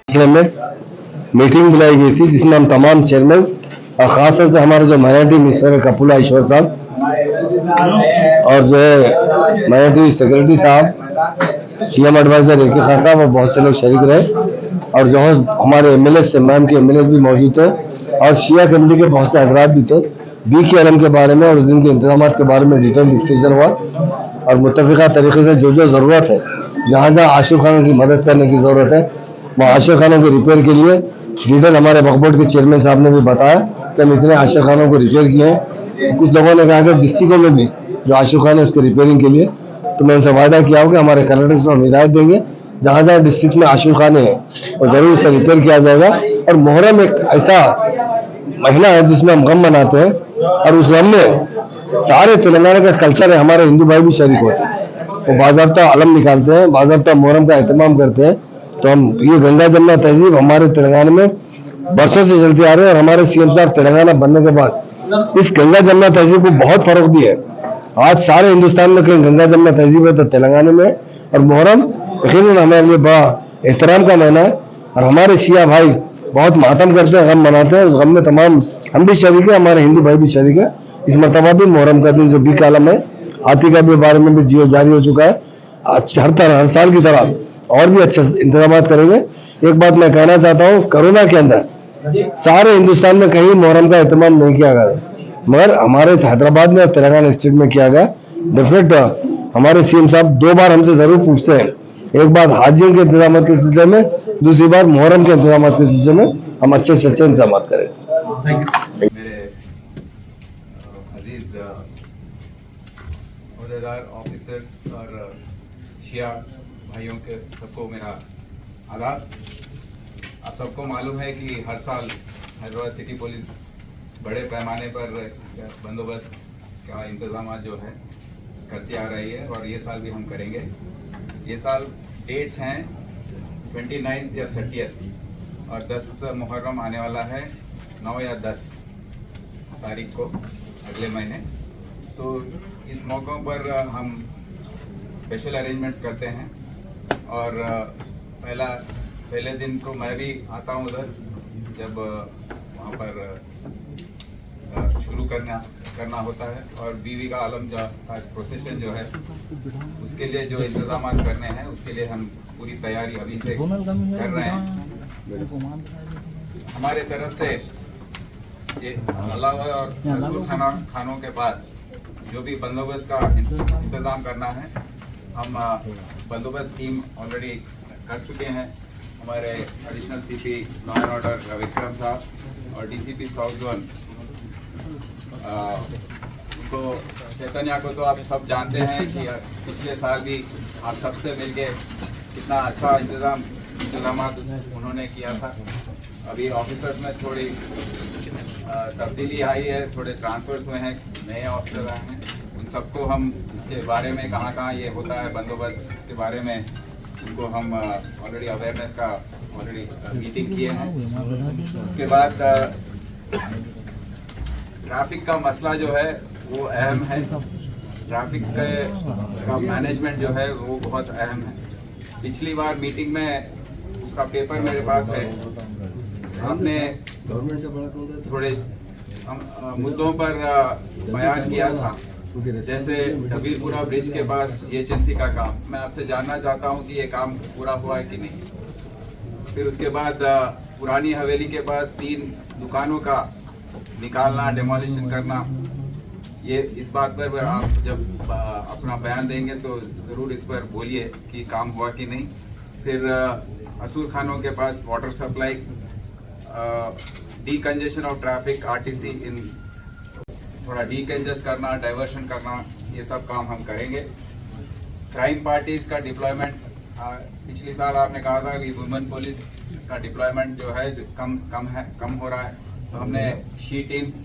सिलसिले में मीटिंग बुलाई गई थी जिसमें हम तमाम चेयरमैन और खासतौर से हमारे जो माइनॉरिटी मिनिस्टर कपूला ईश्वर साहब और जो है माइनॉरिटी सेक्रेटरी साहब, सीएम एडवाइजर ए के खान साहब और बहुत से लोग शरीक रहे। और जो हमारे एमएलए से मैम के एमएलए भी मौजूद थे और शिया कमेटी के बहुत से हजरात भी थे। BK आलम के बारे में और उस दिन के इंतजाम के बारे में डिटेल डिस्कशन हुआ और मुत्तफ़िक़ा तरीके से जो जो ज़रूरत है, जहाँ जहाँ आशिक खानों की मदद करने की ज़रूरत है, वहाँ आशिक खानों के रिपेयर के लिए डिटेल हमारे वक्फ बोर्ड के चेयरमैन साहब ने भी बताया कि हम इतने आशिक खानों को रिपेयर किए हैं। कुछ लोगों ने कहा कि डिस्ट्रिक्टों में भी जो आशिक खान है उसके रिपेयरिंग के लिए, तो मैं उनसे वायदा किया हो कि हमारे कलेक्टर से हम हिदायत देंगे जहाँ जहाँ डिस्ट्रिक्ट में आशिक खाने हैं और ज़रूर उसे रिपेयर किया जाएगा। और मुहर्रम एक ऐसा महीना है जिसमें हम गम मनाते हैं और उस गम में सारे तेलंगाना का कल्चर है, हमारे हिंदू भाई भी शरीक होते हैं, वो बाज़ाब्ता अलम निकालते हैं, बाज़ाब्ता मुहर्रम का एहतमाम करते हैं। तो हम ये गंगा जमुना तहजीब हमारे तेलंगाना में बरसों से चलती आ रही है और हमारे सीएम साहब तेलंगाना बनने के बाद इस गंगा जमुना तहजीब को बहुत फरोग दिया है। आज सारे हिंदुस्तान में कहीं गंगा जमुना तहजीब है तो तेलंगाना में। और मुहर्रम यकीनन हमारे लिए बड़ा एहतराम का महीना है और हमारे शिया भाई बहुत मातम करते हैं, गम मनाते हैं। उस गम में तमाम हम भी शरीक है, हमारे हिंदू भाई भी शरीक है। इस मरतबा भी मुहर्रम का दिन जो BK आलम है, हाथी का भी बारे में भी जियो जारी हो चुका है। हर साल की तरह और भी अच्छे इंतजाम करेंगे। एक बात मैं कहना चाहता हूँ, कोरोना के अंदर सारे हिंदुस्तान में कहीं मुहर्रम का एहतमाम नहीं किया गया, मगर हमारे हैदराबाद में और तेलंगाना स्टेट में किया गया। डेफिनेट हमारे सीएम साहब 2 बार हमसे जरूर पूछते हैं, एक बार हाजियों के इंतजाम के सिलसिले में, दूसरी बार मुहर्रम के इंतजाम के सिलसिले में हम अच्छे से अच्छे इंतजाम करेंगे। मेरे अजीज औहदेदार ऑफिसर्स और शिया भाइयों के सबको मेरा आदाब। आप सबको मालूम है कि हर साल हैदराबाद सिटी पुलिस बड़े पैमाने पर बंदोबस्त का इंतजाम जो है करती आ रही है और ये साल भी हम करेंगे। ये साल डेट्स हैं 29 या 30 और 10 मुहर्रम आने वाला है 9 या 10 तारीख को अगले महीने। तो इस मौक़ों पर हम स्पेशल अरेंजमेंट्स करते हैं और पहले दिन तो मैं भी आता हूँ उधर, जब वहाँ पर शुरू करना होता है और बीवी का आलम जो प्रोसेशन जो है उसके लिए जो इंतजाम करने हैं उसके लिए हम पूरी तैयारी अभी से कर रहे हैं। हमारे तरफ से ये अलावा और खानों के पास जो भी बंदोबस्त का इंतजाम करना है, हम बंदोबस्त टीम ऑलरेडी कर चुके हैं। हमारे additional CP law and order Vikram साहब और DCP साउथ जोन तो चैतन्या को तो आप सब जानते हैं कि पिछले साल भी आप सबसे मिलके कितना अच्छा इंतजाम उन्होंने किया था। अभी ऑफिसर्स में थोड़ी तब्दीली आई है, थोड़े ट्रांसफर्स हुए हैं, नए ऑफिसर आए हैं। उन सबको हम इसके बारे में कहाँ ये होता है बंदोबस्त, इसके बारे में उनको हम ऑलरेडी अवेयरनेस का मीटिंग किए हैं। उसके बाद ट्रैफिक का मसला जो है वो अहम है। ट्रैफिक का मैनेजमेंट जो है वो बहुत अहम है। पिछली बार मीटिंग में उसका पेपर मेरे पास है, हमने गवर्नमेंट से थोड़े मुद्दों पर बयान किया था, जैसे डबीरपुरा ब्रिज के पास GHMC का काम। मैं आपसे जानना चाहता हूं कि ये काम पूरा हुआ है कि नहीं। फिर उसके बाद पुरानी हवेली के पास 3 दुकानों का निकालना, डेमोलिशन करना, ये इस बात पर आप जब अपना बयान देंगे तो ज़रूर इस पर बोलिए कि काम हुआ कि नहीं। फिर असूर खानों के पास water supply, decongestion of traffic, RTC इन थोड़ा डीकंजेस्ट करना, डाइवर्शन करना, ये सब काम हम करेंगे। क्राइम पार्टीज का डिप्लॉयमेंट, पिछले साल आपने कहा था कि वुमेन पुलिस का डिप्लॉयमेंट जो है कम हो रहा है, तो हमने शी टीम्स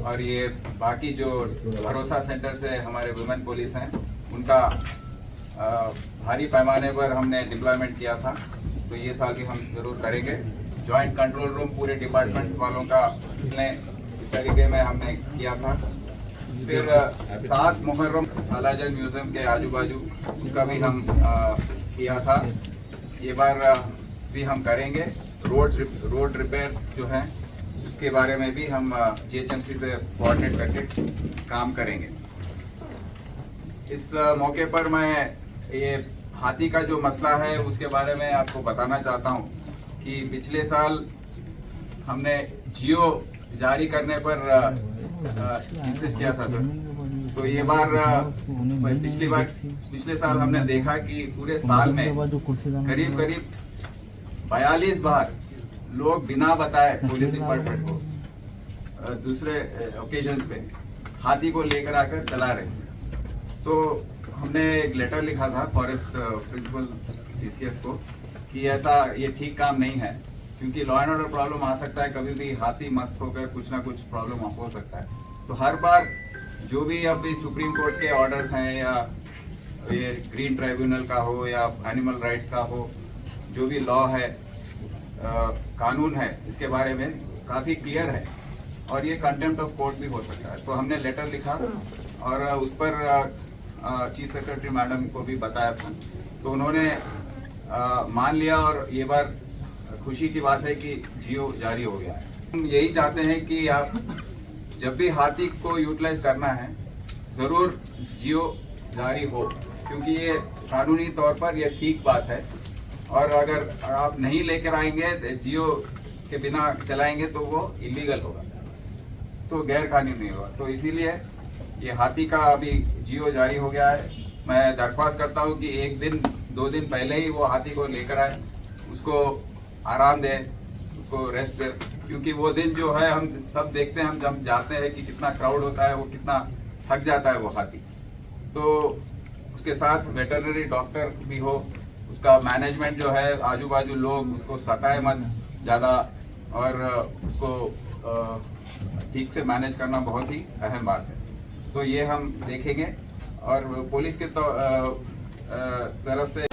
और ये बाकी जो भरोसा सेंटर से हमारे वुमेन पुलिस हैं उनका भारी पैमाने पर हमने डिप्लॉयमेंट किया था, तो ये साल भी हम ज़रूर करेंगे। जॉइंट कंट्रोल रूम पूरे डिपार्टमेंट वालों का इतने तरीके में हमने किया था। फिर 7 मुहर्रम सालारजंग म्यूजियम के आजू बाजू उसका भी हम किया था। ये बार भी हम करेंगे। रोड रिपेयर्स जो हैं उसके बारे में भी हम जीएचएमसी से कोऑर्डिनेट करके काम करेंगे। इस मौके पर मैं ये हाथी का जो मसला है उसके बारे में आपको बताना चाहता हूँ कि पिछले साल हमने जियो जारी करने पर इंसिस्ट किया था सर। तो ये बार पिछले साल हमने देखा कि पूरे साल में करीब 42 बार लोग बिना बताए पुलिस डिपार्टमेंट को दूसरे ओकेजन्स पे हाथी को लेकर आकर चला रहे। तो हमने एक लेटर लिखा था फॉरेस्ट प्रिंसिपल सीसीएफ को कि ऐसा ये ठीक काम नहीं है, क्योंकि लॉ एंड ऑर्डर प्रॉब्लम आ सकता है, कभी भी हाथी मस्त होकर कुछ ना कुछ प्रॉब्लम हो सकता है। तो हर बार जो भी अभी सुप्रीम कोर्ट के ऑर्डर्स हैं या ये ग्रीन ट्राइब्यूनल का हो या एनिमल राइट्स का हो, जो भी लॉ है कानून है, इसके बारे में काफ़ी क्लियर है और ये कंटेम्प्ट ऑफ कोर्ट भी हो सकता है। तो हमने लेटर लिखा और उस पर चीफ सेक्रेटरी मैडम को भी बताया था, तो उन्होंने मान लिया और ये बार खुशी की बात है कि जियो जारी हो गया है। हम यही चाहते हैं कि आप जब भी हाथी को यूटिलाइज करना है ज़रूर जियो जारी हो, क्योंकि ये कानूनी तौर पर ये ठीक बात है। और अगर आप नहीं लेकर आएंगे जियो के बिना चलाएंगे तो वो इलीगल होगा, तो गैर कानूनी होगा। तो इसीलिए ये हाथी का अभी जियो जारी हो गया है। मैं दरख्वास्त करता हूँ कि 1 दिन 2 दिन पहले ही वो हाथी को लेकर आए, उसको आराम दें, उसको रेस्ट दें, क्योंकि वो दिन जो है हम सब देखते हैं, हम जब जाते हैं कि कितना क्राउड होता है, वो कितना थक जाता है वो हाथी। तो उसके साथ वेटरनरी डॉक्टर भी हो, उसका मैनेजमेंट जो है, आजू बाजू लोग उसको सताए मत ज़्यादा, और उसको ठीक से मैनेज करना बहुत ही अहम बात है। तो ये हम देखेंगे और पुलिस के तरफ से